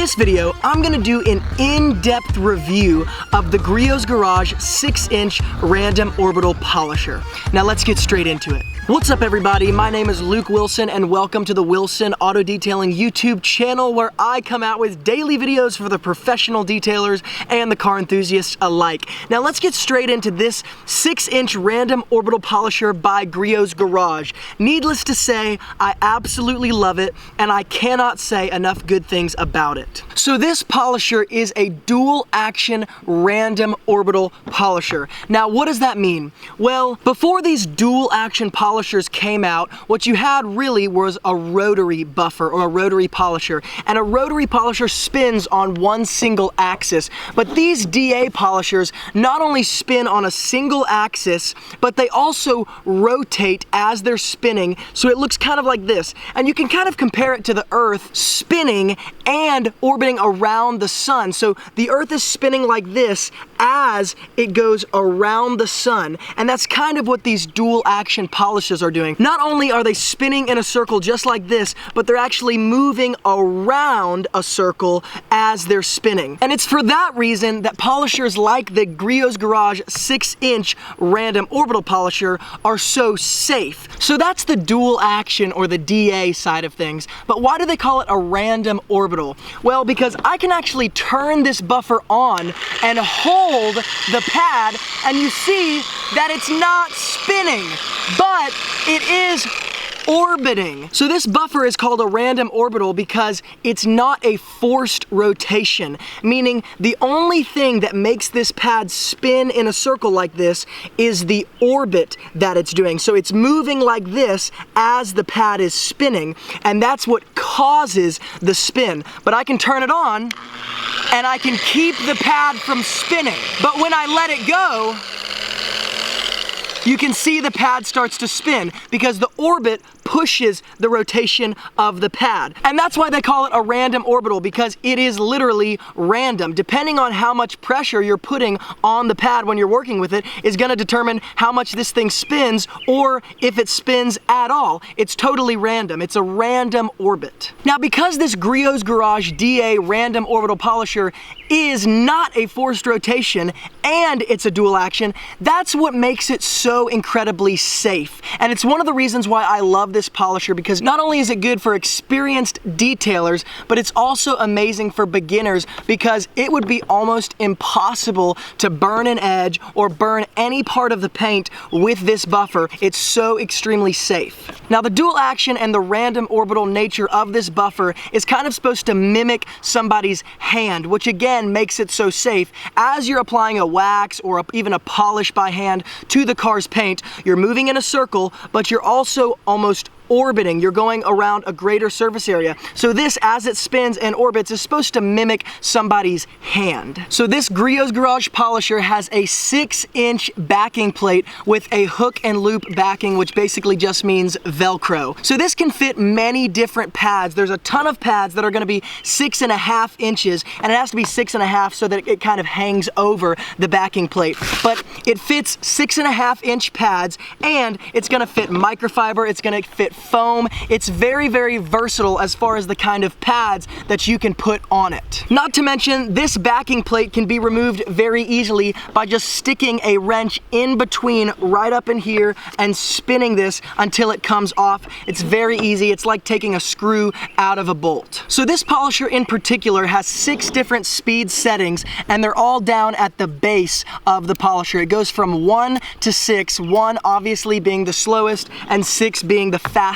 this video, I'm gonna do an in-depth review of the Griots Garage 6-inch random orbital polisher. Now let's get straight into it. What's up everybody, my name is Luke Wilson and welcome to the Wilson Auto Detailing YouTube channel where I come out with daily videos for the professional detailers and the car enthusiasts alike. Now let's get straight into this 6-inch random orbital polisher by Griots Garage. Needless to say, I absolutely love it and I cannot say enough good things about it. So this polisher is a dual action random orbital polisher. Now what does that mean? Well, before these dual action polishers came out, what you had really was a rotary buffer or a rotary polisher, and a rotary polisher spins on one single axis. But these DA polishers not only spin on a single axis, but they also rotate as they're spinning, so it looks kind of like this. And you can kind of compare it to the Earth spinning and orbiting around the sun. So the Earth is spinning like this as it goes around the sun, and that's kind of what these dual action polishers are doing. Not only are they spinning in a circle just like this, but they're actually moving around a circle as they're spinning. And it's for that reason that polishers like the Griots Garage 6-inch random orbital polisher are so safe. So that's the dual action or the DA side of things. But why do they call it a random orbital? Well, because I can actually turn this buffer on and hold the pad, and you see that it's not spinning, but it is orbiting. So this buffer is called a random orbital because it's not a forced rotation, meaning the only thing that makes this pad spin in a circle like this is the orbit that it's doing. So it's moving like this as the pad is spinning, and that's what causes the spin. But I can turn it on and I can keep the pad from spinning. But when I let it go, you can see the pad starts to spin because the orbit pushes the rotation of the pad. And that's why they call it a random orbital, because it is literally random. Depending on how much pressure you're putting on the pad when you're working with it is gonna determine how much this thing spins, or if it spins at all. It's totally random. It's a random orbit. Now, because this Griots Garage DA random orbital polisher is not a forced rotation and it's a dual action, that's what makes it so incredibly safe. And it's one of the reasons why I love this polisher, because not only is it good for experienced detailers, but it's also amazing for beginners because it would be almost impossible to burn an edge or burn any part of the paint with this buffer. It's so extremely safe. Now, the dual action and the random orbital nature of this buffer is kind of supposed to mimic somebody's hand, which again makes it so safe. As you're applying a wax or even a polish by hand to the car's paint, you're moving in a circle, but you're also almost orbiting. You're going around a greater surface area. So this, as it spins and orbits, is supposed to mimic somebody's hand. So this Griots Garage polisher has a 6-inch backing plate with a hook and loop backing, which basically just means Velcro. So this can fit many different pads. There's a ton of pads that are gonna be 6.5 inches, and it has to be 6.5 so that it kind of hangs over the backing plate. But it fits 6.5-inch pads, and it's gonna fit microfiber, it's gonna fit foam. It's very, very versatile as far as the kind of pads that you can put on it. Not to mention, this backing plate can be removed very easily by just sticking a wrench in between right up in here and spinning this until it comes off. It's very easy. It's like taking a screw out of a bolt. So this polisher in particular has 6 different speed settings, and they're all down at the base of the polisher. It goes from 1 to 6, 1 obviously being the slowest and 6 being the fastest.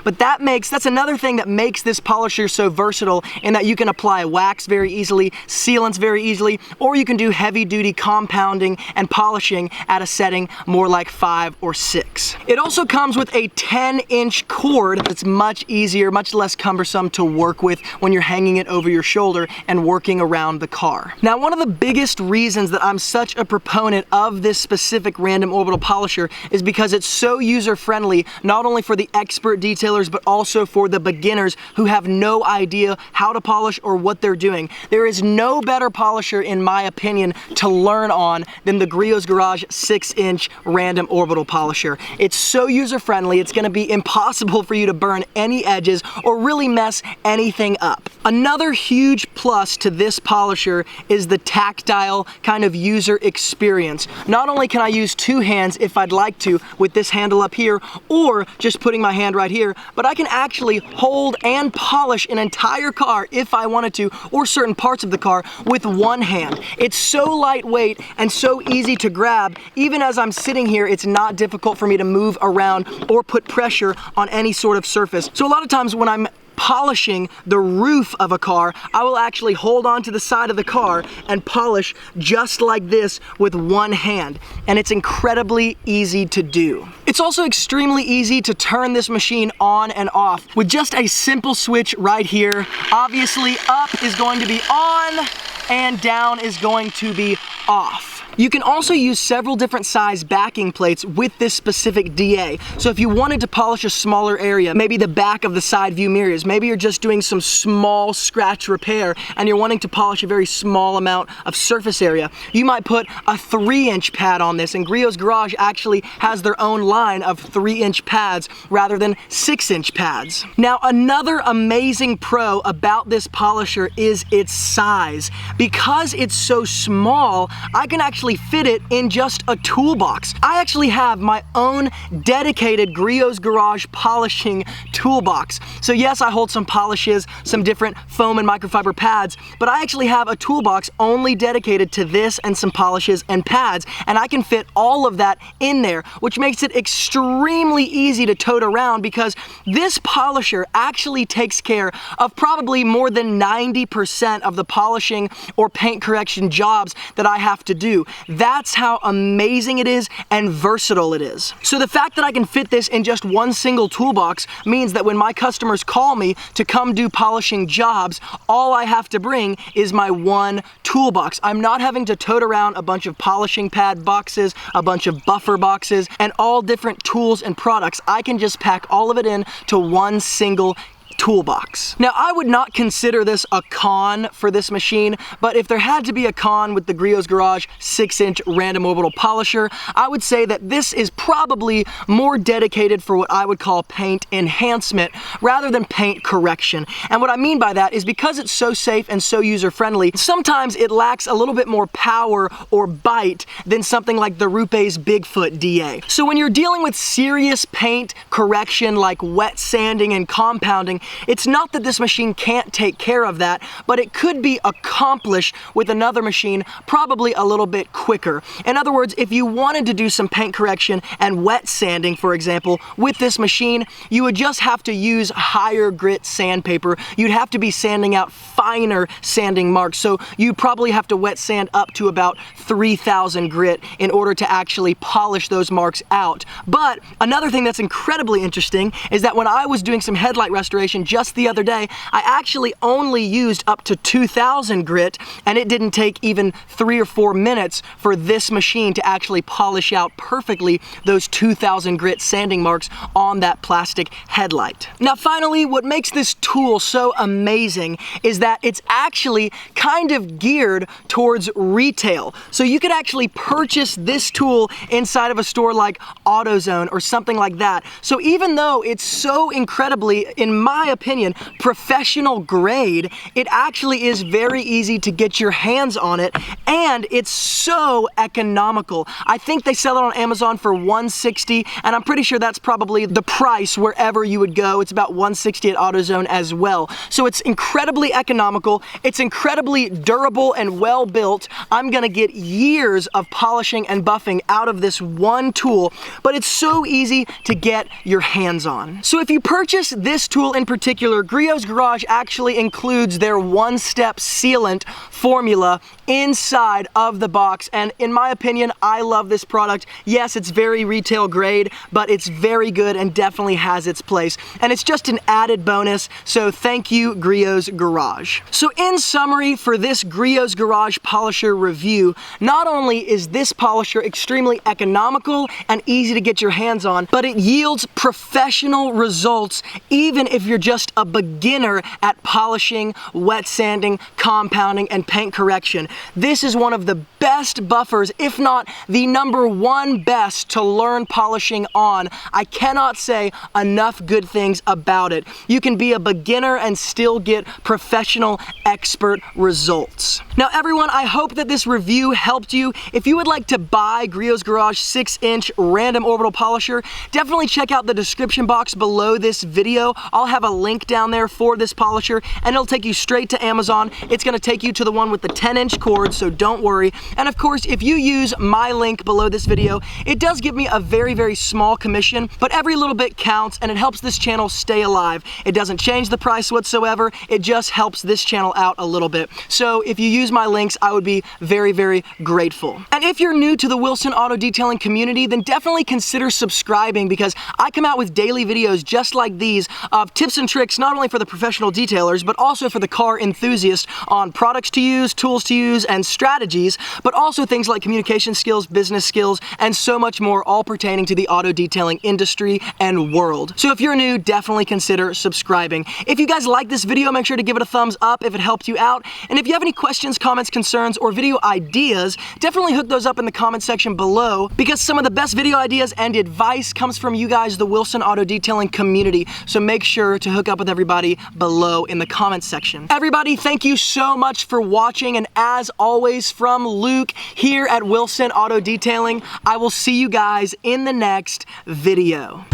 But that's another thing that makes this polisher so versatile, in that you can apply wax very easily, sealants very easily, or you can do heavy duty compounding and polishing at a setting more like 5 or 6. It also comes with a 10-inch cord that's much easier, much less cumbersome to work with when you're hanging it over your shoulder and working around the car. Now, one of the biggest reasons that I'm such a proponent of this specific random orbital polisher is because it's so user-friendly, not only for the expert detailers, but also for the beginners who have no idea how to polish or what they're doing. There is no better polisher, in my opinion, to learn on than the Griots Garage 6-inch random orbital polisher. It's so user-friendly, it's gonna be impossible for you to burn any edges or really mess anything up. Another huge plus to this polisher is the tactile kind of user experience. Not only can I use two hands if I'd like to with this handle up here, or just putting my hand right here, but I can actually hold and polish an entire car if I wanted to, or certain parts of the car with one hand. It's so lightweight and so easy to grab. Even as I'm sitting here, it's not difficult for me to move around or put pressure on any sort of surface. So a lot of times when I'm polishing the roof of a car, I will actually hold on to the side of the car and polish just like this with one hand. And it's incredibly easy to do. It's also extremely easy to turn this machine on and off with just a simple switch right here. Obviously, up is going to be on and down is going to be off. You can also use several different size backing plates with this specific DA. So if you wanted to polish a smaller area, maybe the back of the side view mirrors, maybe you're just doing some small scratch repair and you're wanting to polish a very small amount of surface area, you might put a 3-inch pad on this, and Griots Garage actually has their own line of 3-inch pads rather than 6-inch pads. Now, another amazing pro about this polisher is its size. Because it's so small, I can actually fit it in just a toolbox. I actually have my own dedicated Griots Garage polishing toolbox. So yes, I hold some polishes, some different foam and microfiber pads, but I actually have a toolbox only dedicated to this and some polishes and pads, and I can fit all of that in there, which makes it extremely easy to tote around because this polisher actually takes care of probably more than 90% of the polishing or paint correction jobs that I have to do. That's how amazing it is and versatile it is. So the fact that I can fit this in just one single toolbox means that when my customers call me to come do polishing jobs, all I have to bring is my one toolbox. I'm not having to tote around a bunch of polishing pad boxes, a bunch of buffer boxes, and all different tools and products. I can just pack all of it in to one single toolbox. Now, I would not consider this a con for this machine, but if there had to be a con with the Griots Garage 6-inch random orbital polisher, I would say that this is probably more dedicated for what I would call paint enhancement rather than paint correction. And what I mean by that is because it's so safe and so user-friendly, sometimes it lacks a little bit more power or bite than something like the Rupe's Bigfoot DA. So when you're dealing with serious paint correction like wet sanding and compounding, it's not that this machine can't take care of that, but it could be accomplished with another machine probably a little bit quicker. In other words, if you wanted to do some paint correction and wet sanding, for example, with this machine, you would just have to use higher grit sandpaper. You'd have to be sanding out finer sanding marks, so you probably have to wet sand up to about 3,000 grit in order to actually polish those marks out. But another thing that's incredibly interesting is that when I was doing some headlight restoration just the other day, I actually only used up to 2,000 grit, and it didn't take even 3 or 4 minutes for this machine to actually polish out perfectly those 2,000 grit sanding marks on that plastic headlight. Now finally, what makes this tool so amazing is that it's actually kind of geared towards retail. So you could actually purchase this tool inside of a store like AutoZone or something like that. So even though it's so incredibly, in my opinion, professional grade, it actually is very easy to get your hands on it, and it's so economical. I think they sell it on Amazon for $160, and I'm pretty sure that's probably the price wherever you would go. It's about $160 at AutoZone as well. So it's incredibly economical, it's incredibly durable and well built. I'm gonna get years of polishing and buffing out of this one tool, but it's so easy to get your hands on. So if you purchase this tool in particular, particular, Griots Garage actually includes their one-step sealant formula inside of the box, and in my opinion, I love this product. Yes, it's very retail grade, but it's very good and definitely has its place, and it's just an added bonus, so thank you, Griots Garage. So in summary, for this Griots Garage polisher review, not only is this polisher extremely economical and easy to get your hands on, but it yields professional results even if you're just a beginner at polishing, wet sanding, compounding, and paint correction. This is one of the best buffers, if not the #1 best to learn polishing on. I cannot say enough good things about it. You can be a beginner and still get professional expert results. Now everyone, I hope that this review helped you. If you would like to buy Griots Garage 6-inch random orbital polisher, definitely check out the description box below this video. I'll have a link down there for this polisher and it'll take you straight to Amazon. It's gonna take you to the one with the 10-inch cord, so don't worry. And of course, if you use my link below this video, it does give me a very, very small commission, but every little bit counts and it helps this channel stay alive. It doesn't change the price whatsoever. It just helps this channel out a little bit. So if you use my links, I would be very, very grateful. And if you're new to the Wilson Auto Detailing community, then definitely consider subscribing, because I come out with daily videos just like these of tips and tricks, not only for the professional detailers, but also for the car enthusiast on products to use, tools to use, and strategies, but also things like communication skills, business skills, and so much more, all pertaining to the auto detailing industry and world. So if you're new, definitely consider subscribing. If you guys like this video, make sure to give it a thumbs up if it helped you out. And if you have any questions, comments, concerns, or video ideas, definitely hook those up in the comment section below, because some of the best video ideas and advice comes from you guys, the Wilson Auto Detailing community. So make sure to hook up with everybody below in the comment section. Everybody, thank you so much for watching, and as always, from Luke here at Wilson Auto Detailing, I will see you guys in the next video.